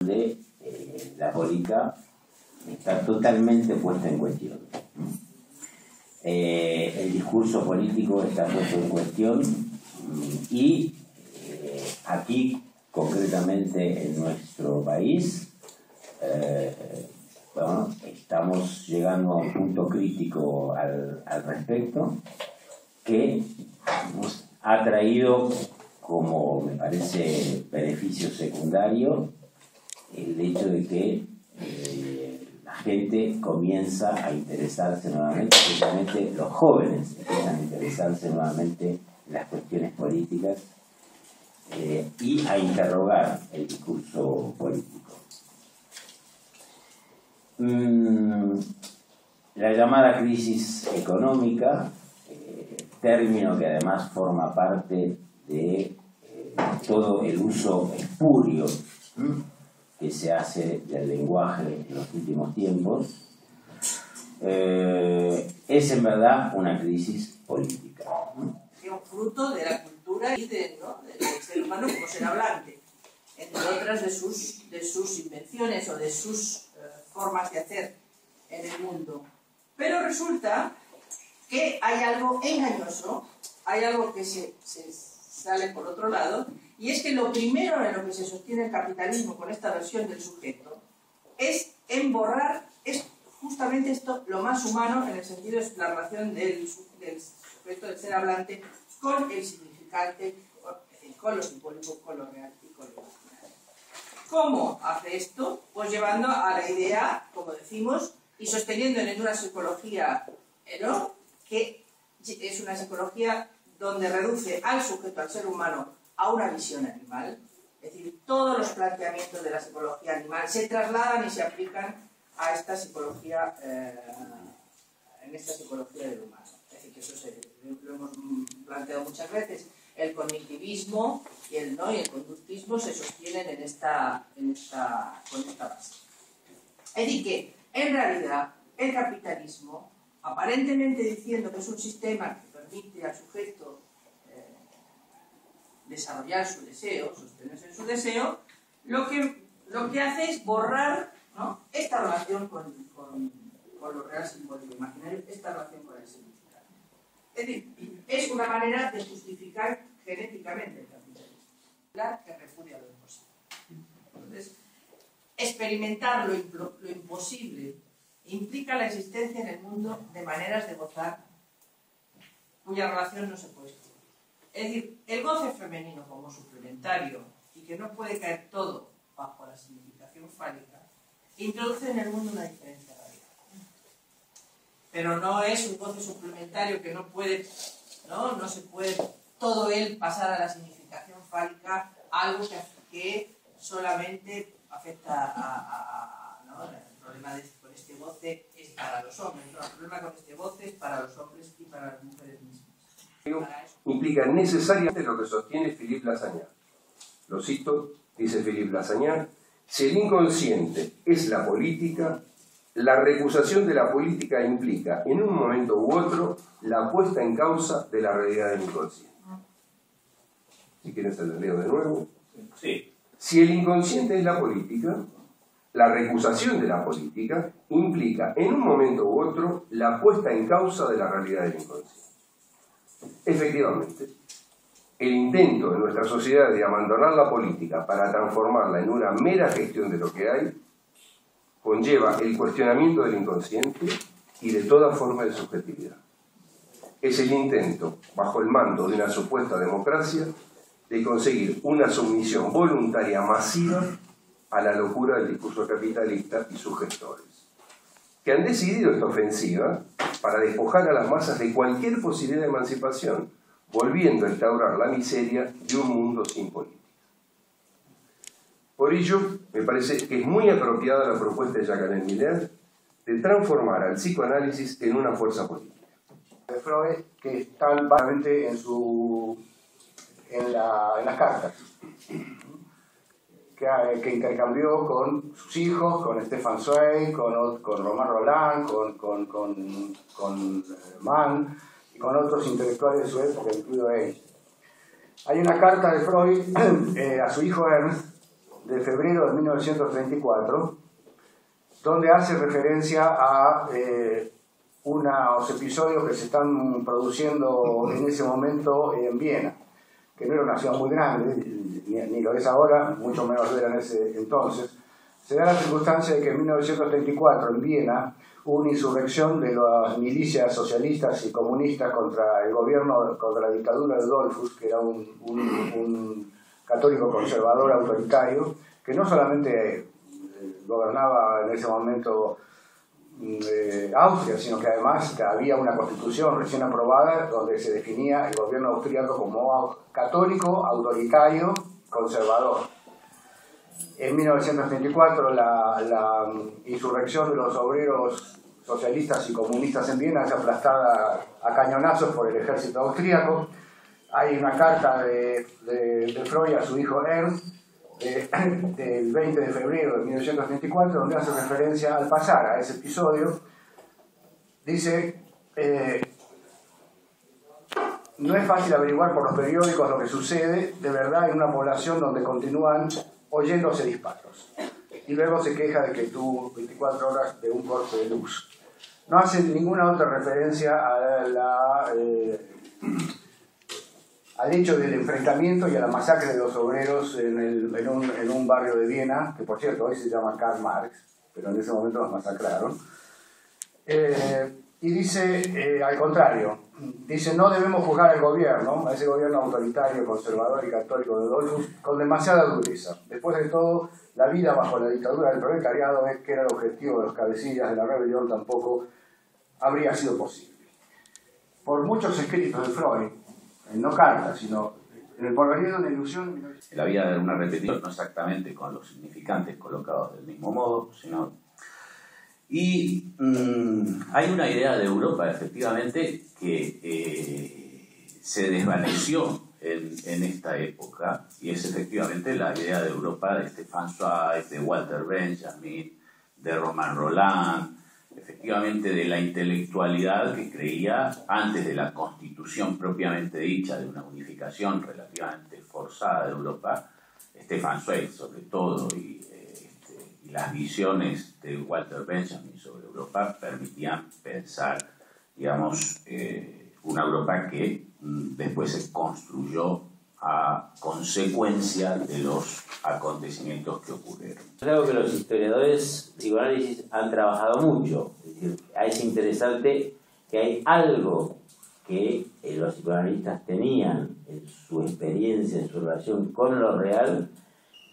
de la política está totalmente puesta en cuestión. El discurso político está puesto en cuestión y aquí, concretamente en nuestro país, bueno, estamos llegando a un punto crítico al respecto que nos ha traído, como me parece, beneficio secundario el hecho de que la gente comienza a interesarse nuevamente, especialmente los jóvenes empiezan a interesarse nuevamente en las cuestiones políticas y a interrogar el discurso político. La llamada crisis económica, término que además forma parte de todo el uso espurio que se hace del lenguaje en los últimos tiempos, es en verdad una crisis política. Es un fruto de la cultura y del ser humano como ser hablante, entre otras de sus invenciones o de sus formas de hacer en el mundo. Pero resulta que hay algo engañoso, hay algo que se sale por otro lado, y es que lo primero en lo que se sostiene el capitalismo con esta versión del sujeto es emborrar, es justamente esto, lo más humano, en el sentido de la relación del sujeto, del ser hablante, con el significante, con lo simbólico, con lo real y con lo imaginario. ¿Cómo hace esto? Pues llevando a la idea, como decimos, y sosteniendo en una psicología, ¿no?, que es una psicología donde reduce al sujeto, al ser humano, a una visión animal. Es decir, todos los planteamientos de la psicología animal se trasladan y se aplican a esta psicología, en esta psicología del humano. Es decir, que eso lo hemos planteado muchas veces. El cognitivismo y el conductismo se sostienen con esta base. Es decir, que en realidad el capitalismo, aparentemente diciendo que es un sistema que permite al sujeto desarrollar su deseo, sostenerse en su deseo, lo que hace es borrar, ¿no?, esta relación con lo real, simbólico, imaginario, esta relación con el significado. Es decir, es una manera de justificar genéticamente el capitalismo, la que repudia lo imposible. Entonces, experimentar lo imposible implica la existencia en el mundo de maneras de gozar cuya relación no se puede excluir. Es decir, el goce femenino como suplementario y que no puede caer todo bajo la significación fálica, introduce en el mundo una diferencia radical. Pero no es un goce suplementario que no se puede todo él pasar a la significación fálica, algo que solamente afecta el problema con este goce es para los hombres, ¿no? El problema con este goce es para los hombres y para las mujeres mismas. Implica necesariamente lo que sostiene Philippe Lassagnat. Lo cito, dice Philippe Lassagnat: si el inconsciente es la política, la recusación de la política implica, en un momento u otro, la puesta en causa de la realidad del inconsciente. Si quieren se lo leo de nuevo. Sí. Si el inconsciente es la política, la recusación de la política implica, en un momento u otro, la puesta en causa de la realidad del inconsciente. Efectivamente, el intento de nuestra sociedad de abandonar la política para transformarla en una mera gestión de lo que hay conlleva el cuestionamiento del inconsciente y de toda forma de subjetividad. Es el intento, bajo el mando de una supuesta democracia, de conseguir una sumisión voluntaria masiva a la locura del discurso capitalista y sus gestores, que han decidido esta ofensiva para despojar a las masas de cualquier posibilidad de emancipación, volviendo a instaurar la miseria de un mundo sin política. Por ello, me parece que es muy apropiada la propuesta de Jacques Miller de transformar al psicoanálisis en una fuerza política. De Freud, que están básicamente en las cartas que intercambió con sus hijos, con Stefan Zweig, con Romain Rolland, con Mann y con otros intelectuales de su época, incluido él. Hay una carta de Freud a su hijo Ernst, de febrero de 1934, donde hace referencia a unos episodios que se están produciendo en ese momento en Viena, que no era una ciudad muy grande, ni lo es ahora, mucho menos lo era en ese entonces. Se da la circunstancia de que en 1934 en Viena hubo una insurrección de las milicias socialistas y comunistas contra el gobierno, contra la dictadura de Dollfuss, que era un católico conservador autoritario, que no solamente gobernaba en ese momento Austria, sino que además había una constitución recién aprobada donde se definía el gobierno austríaco como católico, autoritario, conservador. En 1934 la insurrección de los obreros socialistas y comunistas en Viena es aplastada a cañonazos por el ejército austríaco. Hay una carta de Freud a su hijo Ernst del 20 de febrero de 1934 donde hace referencia al pasar a ese episodio. Dice: no es fácil averiguar por los periódicos lo que sucede de verdad en una población donde continúan oyéndose disparos. Y luego se queja de que tuvo 24 horas de un corte de luz. No hace ninguna otra referencia a al hecho del enfrentamiento y a la masacre de los obreros en un barrio de Viena, que por cierto hoy se llama Karl Marx, pero en ese momento los masacraron. Y dice, al contrario, dice: no debemos juzgar al gobierno, a ese gobierno autoritario, conservador y católico de Dollfuss, con demasiada dureza. Después de todo, la vida bajo la dictadura del proletariado, que era el objetivo de los cabecillas de la rebelión, tampoco habría sido posible. Por muchos escritos de Freud, no cartas, sino en el porvenir de una ilusión. La vida de una repetición, no exactamente con los significantes colocados del mismo modo, sino... Y hay una idea de Europa, efectivamente, que se desvaneció en esta época, y es efectivamente la idea de Europa de Stefan Zweig, de Walter Benjamin, de Romain Rolland, efectivamente de la intelectualidad que creía, antes de la constitución propiamente dicha, de una unificación relativamente forzada de Europa, Stefan Zweig sobre todo, y las visiones de Walter Benjamin sobre Europa permitían pensar, digamos, una Europa que después se construyó a consecuencia de los acontecimientos que ocurrieron. Es algo que los historiadores de psicoanálisis han trabajado mucho. Es decir, es interesante que hay algo que los psicoanalistas tenían en su experiencia, en su relación con lo real,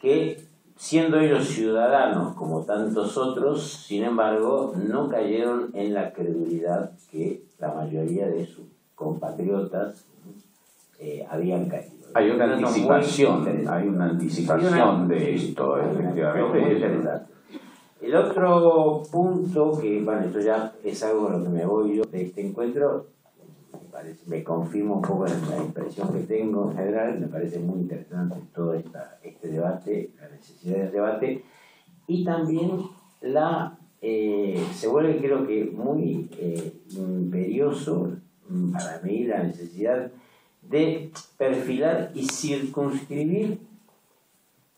que siendo ellos ciudadanos como tantos otros, sin embargo, no cayeron en la credulidad que la mayoría de sus compatriotas habían caído. Hay una anticipación de esto, efectivamente. Muy interesante. El otro punto, que bueno, esto ya es algo con lo que me voy yo de este encuentro, me confirma un poco en la impresión que tengo en general, me parece muy interesante todo este debate, la necesidad del debate, y también se vuelve, creo que muy imperioso para mí la necesidad de perfilar y circunscribir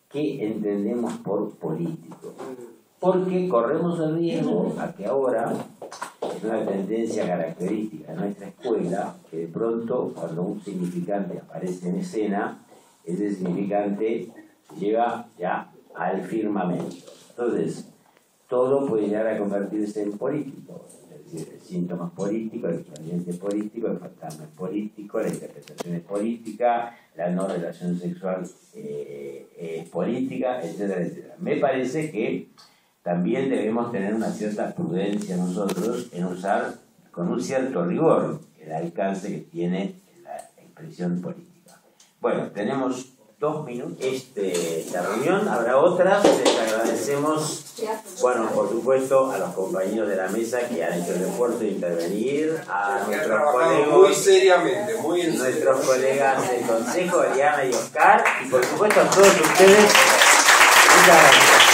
qué entendemos por político, porque corremos el riesgo a que ahora es una tendencia característica de nuestra escuela que de pronto cuando un significante aparece en escena, ese significante lleva ya al firmamento. Entonces, todo puede llegar a convertirse en político. Es decir, el síntoma es político, el equivalente es político, el fantasma es político, la interpretación es política, la no relación sexual es política, etcétera, etcétera. Me parece que también debemos tener una cierta prudencia nosotros en usar con un cierto rigor el alcance que tiene la expresión política. Bueno, tenemos 2 minutos esta reunión, habrá otras. Les agradecemos, bueno, por supuesto, a los compañeros de la mesa que han hecho el esfuerzo de intervenir, a nuestros colegas, muy seriamente, muy en serio, nuestros colegas del Consejo, Eliana y Oscar, y por supuesto a todos ustedes. Muchas gracias.